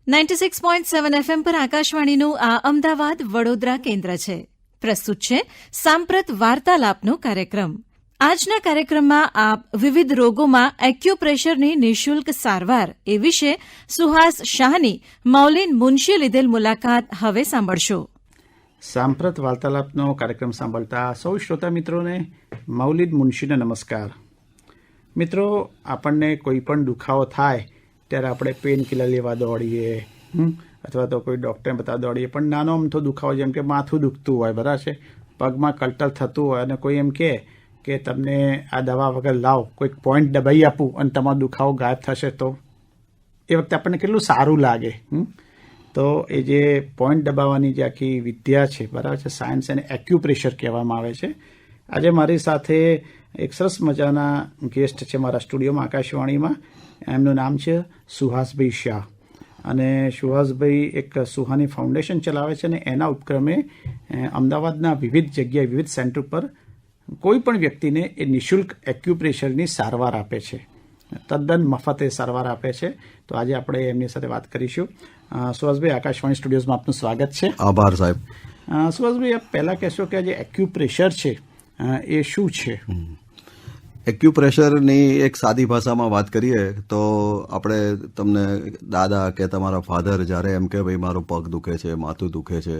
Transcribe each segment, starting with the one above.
96.7 FM પર આકાશવાણીનું આ અમદાવાદ વડોદરા કેન્દ્ર છે. પ્રસ્તુત છે સાંપ્રત વાર્તાલાપનો કાર્યક્રમ. આજના કાર્યક્રમમાં આપ વિવિધ રોગોમાં એક્યુપ્રેશરની નિઃશુલ્ક સારવાર એ વિશે સુહાસ શાહની મૌલીન મુનશી લીધેલ મુલાકાત હવે સાંભળશો. સાંપ્રત વાર્તાલાપનો કાર્યક્રમ સાંભળતા સૌ શ્રોતા મિત્રોને મૌલિદ મુનશીને નમસ્કાર. મિત્રો, આપણને કોઈ પણ દુખાવો થાય ત્યારે આપણે પેઇન કિલર લેવા દોડીએ અથવા તો કોઈ ડૉક્ટરને બતાવવા દોડીએ, પણ નાનો અમથો દુખાવો જેમ કે માથું દુખતું હોય, બરાબર છે, પગમાં કલ્ટર થતું હોય અને કોઈ એમ કહે કે તમને આ દવા વગર લાવ, કોઈક પોઈન્ટ દબાઈ આપું અને તમારો દુખાવો ગાયબ થશે, તો એ વખતે આપણને કેટલું સારું લાગે. તો એ જે પોઈન્ટ દબાવવાની જે આખી વિદ્યા છે, બરાબર છે, સાયન્સ એને એક્યુપ્રેશર કહેવામાં આવે છે. આજે મારી સાથે એક સરસ મજાના ગેસ્ટ છે મારા સ્ટુડિયોમાં આકાશવાણીમાં. એમનું નામ છે સુહાસભાઈ શાહ, અને સુહાસભાઈ એક સુહાની ફાઉન્ડેશન ચલાવે છે અને એના ઉપક્રમે અમદાવાદના વિવિધ જગ્યાએ વિવિધ સેન્ટર પર કોઈ પણ વ્યક્તિને એ નિઃશુલ્ક એક્યુપ્રેશરની સારવાર આપે છે, તદ્દન મફતે સારવાર આપે છે. તો આજે આપણે એમની સાથે વાત કરીશું. સુહાસભાઈ, આકાશવાણી સ્ટુડિયોઝમાં આપનું સ્વાગત છે. આભાર સાહેબ. સુહાસભાઈ, આપ પહેલાં કહેશો કે જે એક્યુપ્રેશર છે એ શું છે? એક્યુપ્રેશરની એક સાદી ભાષામાં વાત કરીએ તો આપણે તમને દાદા કે તમારા ફાધર જ્યારે એમ કે ભાઈ મારો પગ દુખે છે, માથું દુખે છે,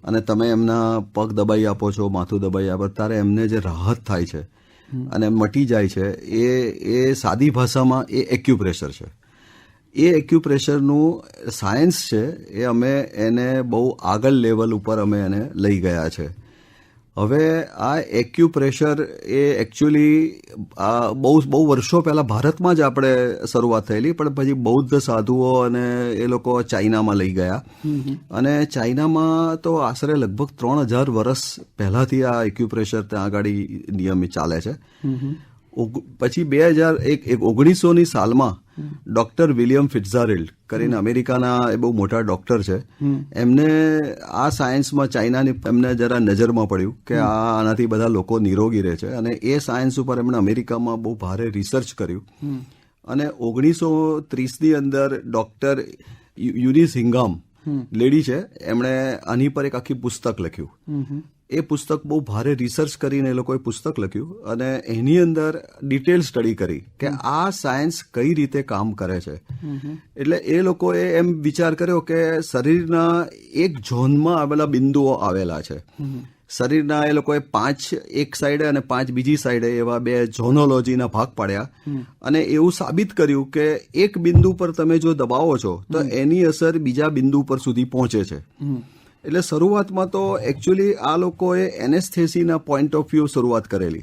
અને તમે એમના પગ દબાઈ આપો છો, માથું દબાઈ આપો, ત્યારે એમને જે રાહત થાય છે અને મટી જાય છે, એ સાદી ભાષામાં એ એક્યુપ્રેશર છે. એ એક્યુપ્રેશરનું સાયન્સ છે એ અમે એને બહુ આગળ લેવલ ઉપર અમે એને લઈ ગયા છે. હવે આ એક્યુપ્રેશર એ એકચ્યુઅલી બહુ વર્ષો પહેલાં ભારતમાં જ આપણે શરૂઆત થયેલી, પણ પછી બૌદ્ધ સાધુઓ અને એ લોકો ચાઇનામાં લઈ ગયા, અને ચાઇનામાં તો આશરે લગભગ 3000 વર્ષ પહેલાંથી આ એક્યુપ્રેશર ત્યાં આગળ નિયમિત ચાલે છે. પછી 1900ની સાલમાં ડોક્ટર વિલિયમ ફિટ્ઝજેરાલ્ડ કરીને અમેરિકાના એ બહુ મોટા ડોક્ટર છે, એમને આ સાયન્સમાં ચાઇનાની એમને જરા નજરમાં પડ્યું કે આનાથી બધા લોકો નિરોગી રહે છે, અને એ સાયન્સ ઉપર એમણે અમેરિકામાં બહુ ભારે રિસર્ચ કર્યું, અને 1930ની અંદર ડોક્ટર યુનિસ હિંગામ લેડી છે, એમણે આની પર એક આખી પુસ્તક લખ્યું. એ પુસ્તક બહુ ભારે રિસર્ચ કરીને એ લોકોએ પુસ્તક લખ્યું, અને એની અંદર ડિટેલ સ્ટડી કરી કે આ સાયન્સ કઈ રીતે કામ કરે છે. એટલે એ લોકોએ એમ વિચાર કર્યો કે શરીરના એક ઝોનમાં આવેલા બિંદુઓ આવેલા છે. શરીરના એ લોકોએ 5 એક સાઈડે અને 5 બીજી સાઈડે એવા 2 ઝોનોલોજીના ભાગ પાડ્યા, અને એવું સાબિત કર્યું કે એક બિંદુ પર તમે જો દબાવો છો તો એની અસર બીજા બિંદુ પર સુધી પહોંચે છે. એટલે શરૂઆતમાં તો એકચ્યુઅલી આ લોકોએ એનેસ્થેસીના પોઈન્ટ ઓફ વ્યૂ શરૂઆત કરેલી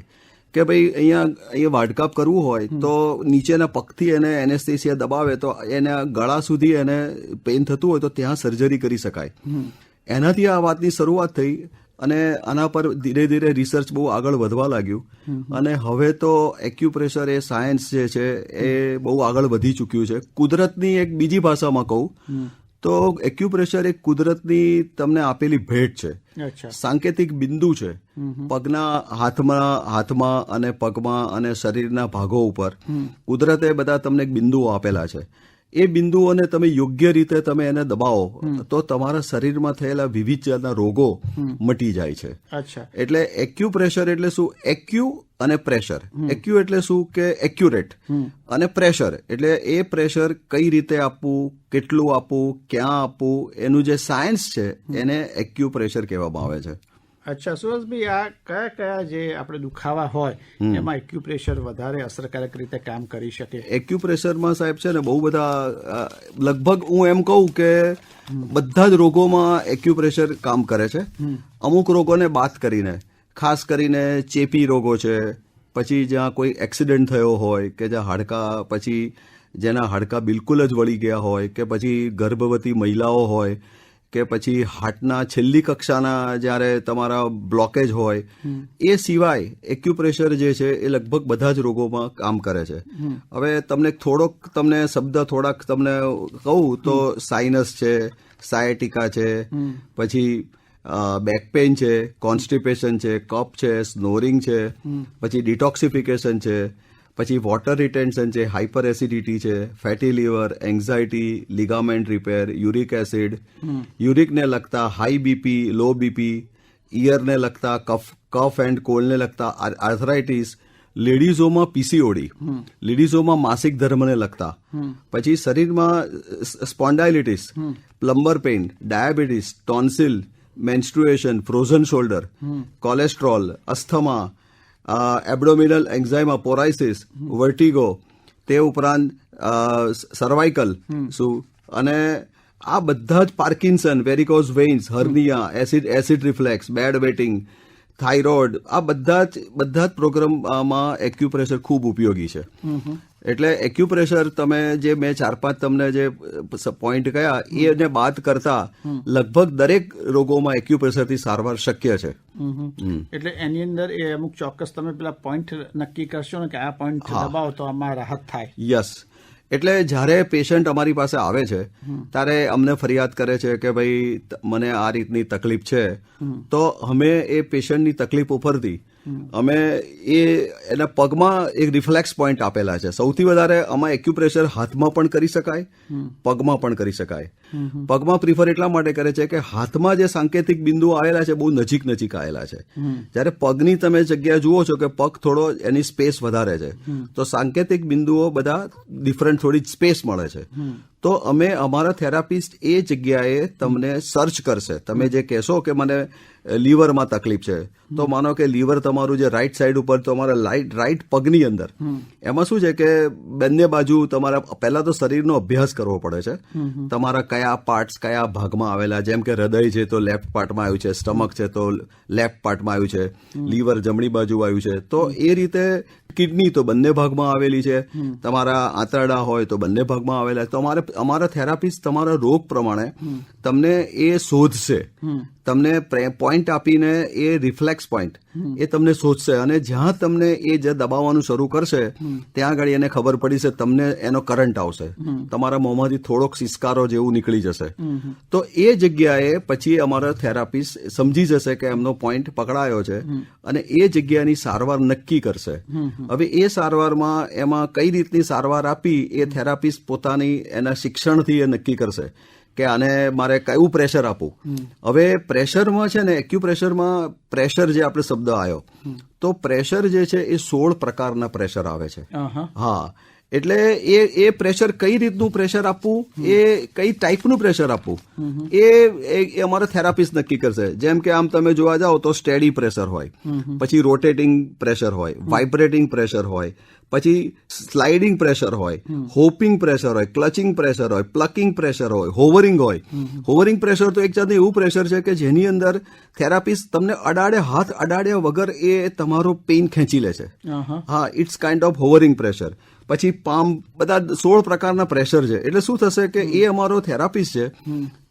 કે ભાઈ અહીંયા વાઢકાપ કરવું હોય તો નીચેના પગથી એને એનેસ્થેસિયા દબાવે તો એને ગળા સુધી એને પેઇન થતું હોય તો ત્યાં સર્જરી કરી શકાય. એનાથી આ વાતની શરૂઆત થઈ, અને આના પર ધીરે ધીરે રિસર્ચ બહુ આગળ વધવા લાગ્યું, અને હવે તો એક્યુપ્રેશર એ સાયન્સ જે છે એ બહુ આગળ વધી ચૂક્યું છે. કુદરતની એક બીજી ભાષામાં કહું તો એક્યુપ્રેશર એક કુદરતની તમને આપેલી ભેટ છે, સાંકેતિક બિંદુ છે. પગના હાથમાં અને પગમાં અને શરીરના ભાગો ઉપર કુદરતે બધા તમને બિંદુઓ આપેલા છે. એ બિંદુઓને તમે યોગ્ય રીતે તમે એને દબાવો તો તમારા શરીરમાં થયેલા વિવિધ જાતના રોગો મટી જાય છે. એટલે એક્યુપ્રેશર એટલે શું? એક્યુ અને પ્રેશર. એક્યુ એટલે શું કે એક્યુરેટ, અને પ્રેશર એટલે એ પ્રેશર કઈ રીતે આપવું, કેટલું આપવું, ક્યાં આપવું, એનું જે સાયન્સ છે એને એક્યુપ્રેશર કહેવામાં આવે છે. અચ્છા સુહાસભાઈ, આ કયા જે આપણે દુખાવા હોય એમાં એક્યુપ્રેશર વધારે અસરકારક રીતે કામ કરી શકે? એક્યુપ્રેશરમાં સાહેબ છે ને બહુ બધા, લગભગ હું એમ કહું કે બધા જ રોગોમાં એક્યુપ્રેશર કામ કરે છે. અમુક રોગોને બાદ કરીને, ખાસ કરીને ચેપી રોગો છે, પછી જ્યાં કોઈ એક્સિડન્ટ થયો હોય, કે જ્યાં હાડકાં, પછી જેના હાડકાં બિલકુલ જ વળી ગયા હોય, કે પછી ગર્ભવતી મહિલાઓ હોય, કે પછી હાર્ટના છેલ્લી કક્ષાના જ્યારે તમારા બ્લોકેજ હોય, એ સિવાય એક્યુપ્રેશર જે છે એ લગભગ બધા જ રોગોમાં કામ કરે છે. હવે તમને થોડાક તમને કહું તો સાઇનસ છે, સાયટિકા છે, પછી બેક પેઇન છે, કોન્સ્ટિપેશન છે, કફ છે, સ્નોરિંગ છે, પછી ડિટોક્સિફિકેશન છે, પછી વોટર રિટેન્શન છે, હાઇપર એસિડિટી છે, fatty liver, anxiety, ligament repair, uric acid, યુરિકને લગતા હાઈ બીપી, લો બીપી, ઇયરને લગતા કફ એન્ડ કોલ્ડને લગતા આર્થરાઇટિસ, લેડીઝોમાં પીસીઓડી, લેડીઝોમાં માસિક ધર્મને લગતા, પછી શરીરમાં spondylitis, plumber pain, diabetes, tonsil, menstruation, frozen shoulder, cholesterol, asthma, abdominal એન્ઝાઇમા, પોરાઇસિસ, વર્ટિગો, તે ઉપરાંત સર્વાઇકલ અને આ બધા જ Parkinson, varicose veins, hernia, acid reflux, bed wetting, thyroid, આ બધા જ પ્રોગ્રામમાં એક્યુપ્રેશર ખૂબ ઉપયોગી છે. એટલે એક્યુપ્રેશર તમે જે મેં 4-5 તમને જે પોઈન્ટ કહ્યા એને બાદ કરતા લગભગ દરેક રોગોમાં એક્યુપ્રેશરથી સારવાર શક્ય છે. એટલે એની અંદર એ અમુક ચોક્કસ તમે પેલા પોઈન્ટ નક્કી કરશો ને કે આ પોઈન્ટ દબાવો તો આમાં રાહત થાય. યસ. એટલે જ્યારે પેશન્ટ અમારી પાસે આવે છે ત્યારે અમને ફરિયાદ કરે છે કે ભાઈ મને આ રીતની તકલીફ છે, તો અમે એ પેશન્ટની તકલીફ ઉપરથી અમે એના પગમાં એક રિફ્લેક્સ પોઈન્ટ આપેલા છે. સૌથી વધારે આમાં એક્યુપ્રેશર હાથમાં પણ કરી શકાય, પગમાં પણ કરી શકાય. પગમાં પ્રિફર એટલા માટે કરે છે કે હાથમાં જે સાંકેતિક બિંદુઓ આવેલા છે બહુ નજીક આવેલા છે. જ્યારે પગની તમે જગ્યા જુઓ છો કે પગ થોડો એની સ્પેસ વધારે છે, તો સાંકેતિક બિંદુઓ બધા ડિફરન્ટ થોડી સ્પેસ મળે છે. તો અમે અમારા થેરાપિસ્ટ એ જગ્યાએ તમને સર્ચ કરશે. તમે જે કહેશો કે મને લીવરમાં તકલીફ છે, તો માનો કે લીવર તમારું જે રાઈટ સાઈડ ઉપર તમારા રાઈટ પગની અંદર, એમાં શું છે કે બંને બાજુ તમારા પહેલા તો શરીરનો અભ્યાસ કરવો પડે છે. તમારા કયા પાર્ટ્સ કયા ભાગમાં આવેલા, જેમ કે હૃદય છે તો લેફ્ટ પાર્ટમાં આવ્યું છે, સ્ટમક છે તો લેફ્ટ પાર્ટમાં આવ્યું છે, લીવર જમણી બાજુ આવ્યું છે. તો એ રીતે કિડની તો બંને ભાગમાં આવેલી છે, તમારા આંતરડા હોય તો બંને ભાગમાં આવેલા. તો અમારા થેરાપિસ્ટ તમારા રોગ પ્રમાણે તમને એ શોધશે, તમને પોઈન્ટ આપીને એ રિફ્લેક્સ પોઈન્ટ એ તમને શોધશે, અને જ્યાં તમને એ જે દબાવવાનું શરૂ કરશે ત્યાં આગળ એને ખબર પડી છે, તમને એનો કરંટ આવશે, તમારા મોંમાંથી થોડોક સિસકારો જેવું નીકળી જશે. તો એ જગ્યાએ પછી અમારા થેરાપિસ્ટ સમજી જશે કે એમનો પોઈન્ટ પકડાયો છે અને એ જગ્યાની સારવાર નક્કી કરશે. હવે એ સારવારમાં એમાં કઈ રીતની સારવાર આપી એ થેરાપિસ્ટ પોતાની એના શિક્ષણથી એ નક્કી કરશે કે આને મારે કયું પ્રેશર આપવું. હવે પ્રેશરમાં છે ને, એક્યુપ્રેશરમાં પ્રેશર જે આપણે શબ્દ આવ્યો, તો પ્રેશર જે છે એ 16 પ્રકારના પ્રેશર આવે છે. હા, એટલે એ પ્રેશર કઈ રીતનું પ્રેશર આપવું, એ કઈ ટાઈપનું પ્રેશર આપવું, એ અમારા થેરાપિસ્ટ નક્કી કરશે. જેમ કે આમ તમે જોવા જાઓ તો સ્ટેડી પ્રેશર હોય, પછી રોટેટિંગ પ્રેશર હોય, વાઇબ્રેટિંગ પ્રેશર હોય, પછી સ્લાઇડિંગ પ્રેશર હોય, હોપિંગ પ્રેશર હોય, ક્લચિંગ પ્રેશર હોય, પ્લકિંગ પ્રેશર હોય, હોવરિંગ હોય. હોવરિંગ પ્રેશર તો એક જાતનું એવું પ્રેશર છે કે જેની અંદર થેરાપિસ્ટ તમને હાથ અડાડ્યા વગર એ તમારો પેઇન ખેંચી લે છે. હા, it's kind of hovering pressure. પછી પામ, બધા 16 પ્રકારના પ્રેશર છે. એટલે શું થશે કે એ અમારો થેરાપિસ્ટ છે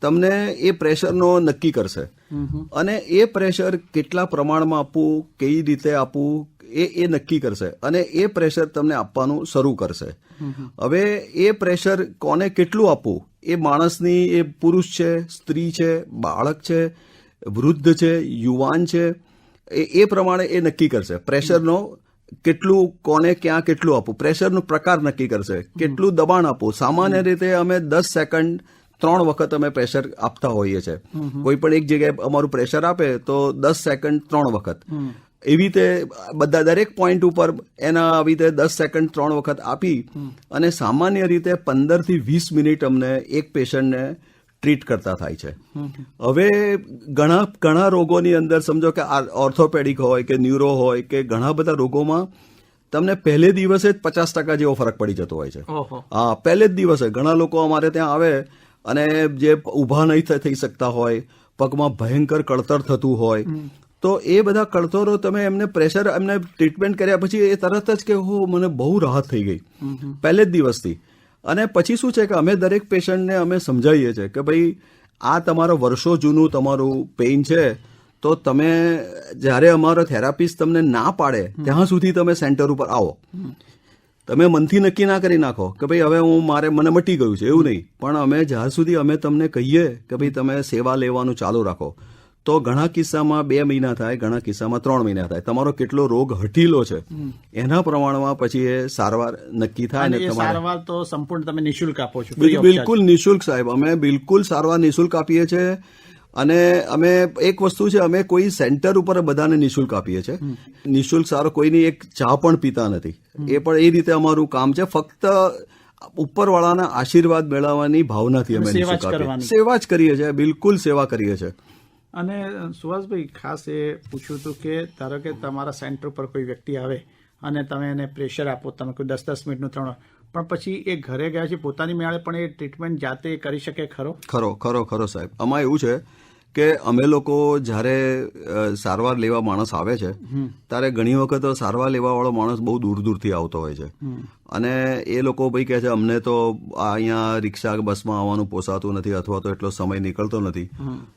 તમને એ પ્રેશરનો નક્કી કરશે, અને એ પ્રેશર કેટલા પ્રમાણમાં આપવું, કઈ રીતે આપવું એ નક્કી કરશે, અને એ પ્રેશર તમને આપવાનું શરૂ કરશે. હવે એ પ્રેશર કોને કેટલું આપવું, એ માણસની, એ પુરુષ છે, સ્ત્રી છે, બાળક છે, વૃદ્ધ છે, યુવાન છે, એ પ્રમાણે એ નક્કી કરશે. પ્રેશરનો કેટલું, કોને ક્યાં કેટલું આપવું, પ્રેશરનો પ્રકાર નક્કી કરશે, કેટલું દબાણ આપવું. સામાન્ય રીતે અમે 10 સેકન્ડ 3 વખત અમે પ્રેશર આપતા હોઈએ છીએ. કોઈ પણ એક જગ્યાએ અમારું પ્રેશર આપે તો 10 સેકન્ડ 3 વખત, એવી રીતે બધા દરેક પોઈન્ટ ઉપર એના આવી રીતે 10 સેકન્ડ 3 વખત આપી, અને સામાન્ય રીતે 15 થી 20 મિનિટ અમને એક પેશન્ટને ટ્રીટ કરતા થાય છે. હવે ઘણા રોગોની અંદર સમજો કે ઓર્થોપેડિક હોય કે ન્યુરો હોય કે ઘણા બધા રોગોમાં તમને પહેલે દિવસે જ 50% જેવો ફરક પડી જતો હોય છે. હા, પહેલે જ દિવસે ઘણા લોકો અમારે ત્યાં આવે અને જે ઊભા નહીં થઈ શકતા હોય, પગમાં ભયંકર કળતર થતું હોય, તો એ બધા કળતરો તમે એમને પ્રેશર, એમને ટ્રીટમેન્ટ કર્યા પછી એ તરત જ કે હો મને બહુ રાહત થઈ ગઈ પહેલે જ દિવસથી. અને પછી શું છે કે અમે દરેક પેશન્ટને અમે સમજાવીએ છીએ કે ભાઈ આ તમારો વર્ષો જૂનું તમારું પેઇન છે, તો તમે જ્યારે અમારો થેરાપિસ્ટ તમને ના પાડે ત્યાં સુધી તમે સેન્ટર ઉપર આવો. તમે મનથી નક્કી ના કરી નાખો કે ભાઈ હવે મને મટી ગયું છે, એવું નહીં. પણ અમે જ્યાં સુધી અમે તમને કહીએ કે ભાઈ તમે સેવા લેવાનું ચાલુ રાખો, તો ઘણા કિસ્સામાં 2 મહિના થાય, ઘણા કિસ્સામાં 3 મહિના થાય. તમારો કેટલો રોગ હઠીલો છે એના પ્રમાણમાં પછી એ સારવાર નક્કી થાય. અને ને એ તમારે સારવાર તો સંપૂર્ણ તમે નિઃશુલ્ક આપો છો? free of charge? બિલકુલ નિઃશુલ્ક સાહેબ, અમે બિલકુલ સારવાર નિઃશુલ્ક આપીએ છીએ. અને અમે એક વસ્તુ છે, અમે કોઈ સેન્ટર ઉપર બધાને નિઃશુલ્ક આપીએ છીએ. નિઃશુલ્ક સારો કોઈની એક ચા પણ પીતા નથી. એ પણ એ રીતે અમારું કામ છે. ફક્ત ઉપરવાળાના આશીર્વાદ મેળવવાની ભાવનાથી અમે સેવા જ નિઃશુલ્ક આપીએ. કરવાની. સેવા જ કરીએ છીએ, બિલકુલ સેવા કરીએ છીએ. અને સુહાસભાઈ, ખાસ એ પૂછ્યું હતું કે ધારો કે તમારા સેન્ટર પર કોઈ વ્યક્તિ આવે અને તમે એને પ્રેશર આપો, તમે કોઈ 10-10 મિનિટનું 3, પણ પછી એ ઘરે ગયા છે પોતાની મેળે પણ એ ટ્રીટમેન્ટ જાતે કરી શકે ખરો? ખરો સાહેબ. આમાં એવું છે કે અમે લોકો જ્યારે સારવાર લેવા માણસ આવે છે ત્યારે ઘણી વખત સારવાર લેવા વાળો માણસ બહુ દૂર દૂરથી આવતો હોય છે. અને એ લોકો ભાઈ કહે છે અમને તો અહીંયા રિક્ષા બસમાં આવવાનું પોસાતું નથી, અથવા તો એટલો સમય નીકળતો નથી.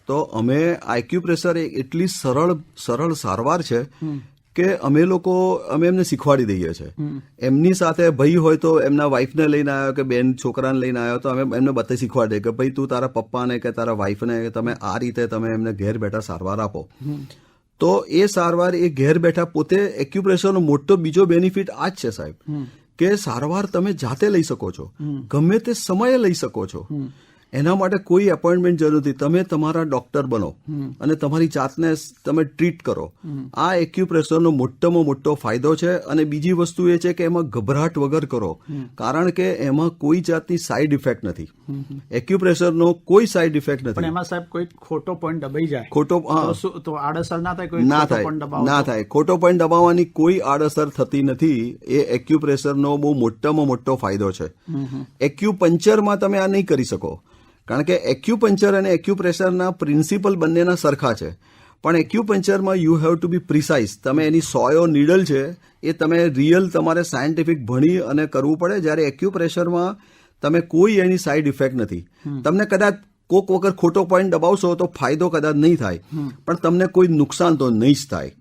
તો અમે આઈક્યુપ્રેશર એટલી સરળ સારવાર છે કે અમે એમને શીખવાડી દઈએ છીએ. એમની સાથે ભાઈ હોય તો એમના વાઈફને લઈને આવ્યો કે બેન છોકરાને લઈને આવ્યો તો અમે એમને બધે શીખવાડી દઈએ કે ભાઈ તું તારા પપ્પાને કે તારા વાઈફને તમે આ રીતે તમે એમને ઘેર બેઠા સારવાર આપો. તો એ સારવાર એ ઘેર બેઠા પોતે એક્યુપ્રેશરનો મોટો બીજો બેનિફિટ આ જ છે સાહેબ, કે સારવાર તમે જાતે લઈ શકો છો, ગમે તે સમયે લઈ શકો છો. એના માટે કોઈ એપોઇન્ટમેન્ટ જરૂર નથી. તમે તમારા ડોક્ટર બનો અને તમારી જાતને તમે ટ્રીટ કરો. આ એક્યુપ્રેશરનો મોટામાં મોટો ફાયદો છે. અને બીજી વસ્તુ એ છે કે એમાં ગભરાટ વગર કરો, કારણ કે એમાં કોઈ જાતની સાઈડ ઇફેક્ટ નથી. એક્યુપ્રેશરનો કોઈ સાઈડ ઇફેક્ટ નથી. પણ એમાં સાહેબ કોઈ ખોટો પોઈન્ટ દબાઈ જાય ખોટો તો આડઅસર ના થાય? કોઈ ના ખોટો point દબાવો ના થાય. ખોટો પોઈન્ટ દબાવવાની કોઈ આડઅસર થતી નથી. એ એક્યુપ્રેશરનો બહુ મોટામાં મોટો ફાયદો છે. એક્યુપંચરમાં તમે આ નહીં કરી શકો, કારણ કે એક્યુપંચર અને એક્યુપ્રેશરના પ્રિન્સિપલ બંનેના સરખા છે. પણ એક્યુપંચરમાં you have to be precise. તમે એની 100 નીડલ છે એ તમે રિયલ તમારે સાયન્ટિફિક ભણી અને કરવું પડે. જ્યારે એક્યુપ્રેશરમાં તમે કોઈ એની સાઈડ ઇફેક્ટ નથી. તમને કદાચ કોક વખત ખોટો પોઈન્ટ દબાવશો તો ફાયદો કદાચ નહીં થાય, પણ તમને કોઈ નુકસાન તો નહીં જ થાય.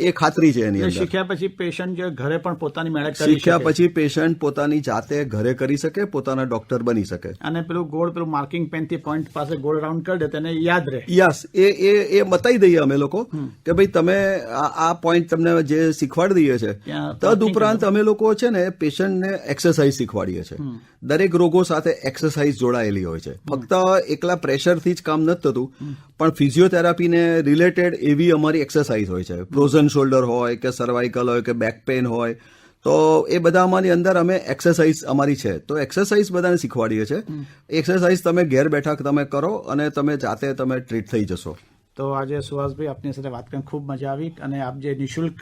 એ ખાતરી છે એની અંદર. શીખ્યા પછી પેશન્ટ ઘરે પણ પોતાની મેળે કરી શીખ્યા શકે. પછી પેશન્ટ પોતાની જાતે ઘરે કરી શકે, પોતાના ડોક્ટર બની શકે. અને પેલું માર્કિંગ પેન થી પોઈન્ટ પાસે ગોળ રાઉન્ડ કરી દે તેને યાદ રહે. યસ, એ બતાવી દઈએ અમે લોકો કે ભાઈ તમે આ પોઈન્ટ તમને જે શીખવાડી દઈએ છે. તદ ઉપરાંત અમે લોકો છે ને પેશન્ટને એક્સરસાઇઝ શીખવાડીએ છીએ. દરેક રોગો સાથે એક્સરસાઇઝ જોડાયેલી હોય છે. ફક્ત એકલા પ્રેશરથી જ કામ નથી થતું, પણ ફિઝિયોથેરાપીને રિલેટેડ એવી અમારી એક્સરસાઇઝ હોય છે. ફ્રોઝન શોલ્ડર હોય કે સર્વાઇકલ હોય કે બેક પેન હોય, તો એ બધામાંની અંદર અમે એક્સરસાઇઝ અમારી છે. તો એક્સરસાઇઝ બધાને શીખવાડીએ છીએ. એક્સરસાઇઝ તમે ઘેર બેઠા તમે કરો અને તમે જાતે તમે ટ્રીટ થઈ જશો. તો આજે સુહાસભાઈ આપની સાથે વાત કરીને ખૂબ મજા આવી. અને આપ જે નિઃશુલ્ક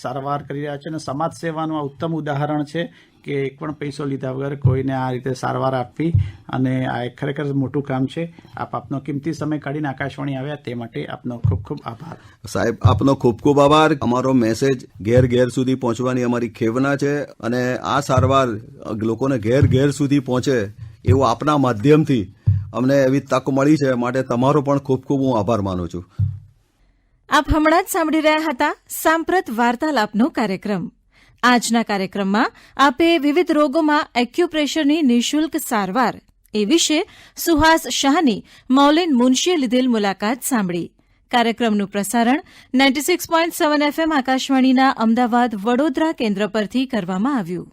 સારવાર કરી રહ્યા છે અને સમાજ સેવાનું આ ઉત્તમ ઉદાહરણ છે કે એક પણ પૈસો લીધા વગર કોઈને આ રીતે સારવાર આપવી, અને આ એક ખરેખર મોટું કામ છે. આપનો કિંમતી સમય કાઢીને આકાશવાણી આવ્યા તે માટે આપનો ખૂબ ખૂબ આભાર. સાહેબ, આપનો ખૂબ ખૂબ આભાર. અમારો મેસેજ ઘેર સુધી પહોંચવાની અમારી ખેવના છે, અને આ સારવાર લોકોને ઘેર સુધી પહોંચે એવું આપના માધ્યમથી અમને એવી તક મળી છે, માટે તમારો પણ ખૂબ ખૂબ હું આભાર માનું છું. આપ હમણાં જ સાંભળી રહ્યા હતા સાંપ્રત વાર્તાલાપનો કાર્યક્રમ. આજના કાર્યક્રમમાં આપે વિવિધ રોગોમાં એક્યુપ્રેશરની નિઃશુલ્ક સારવાર એ વિશે સુહાસ શાહની મૌલીન મુનશીએ લીધેલ મુલાકાત સાંભળી. કાર્યક્રમનું પ્રસારણ 96.7 FM આકાશવાણીના અમદાવાદ વડોદરા કેન્દ્ર પરથી કરવામાં આવ્યું.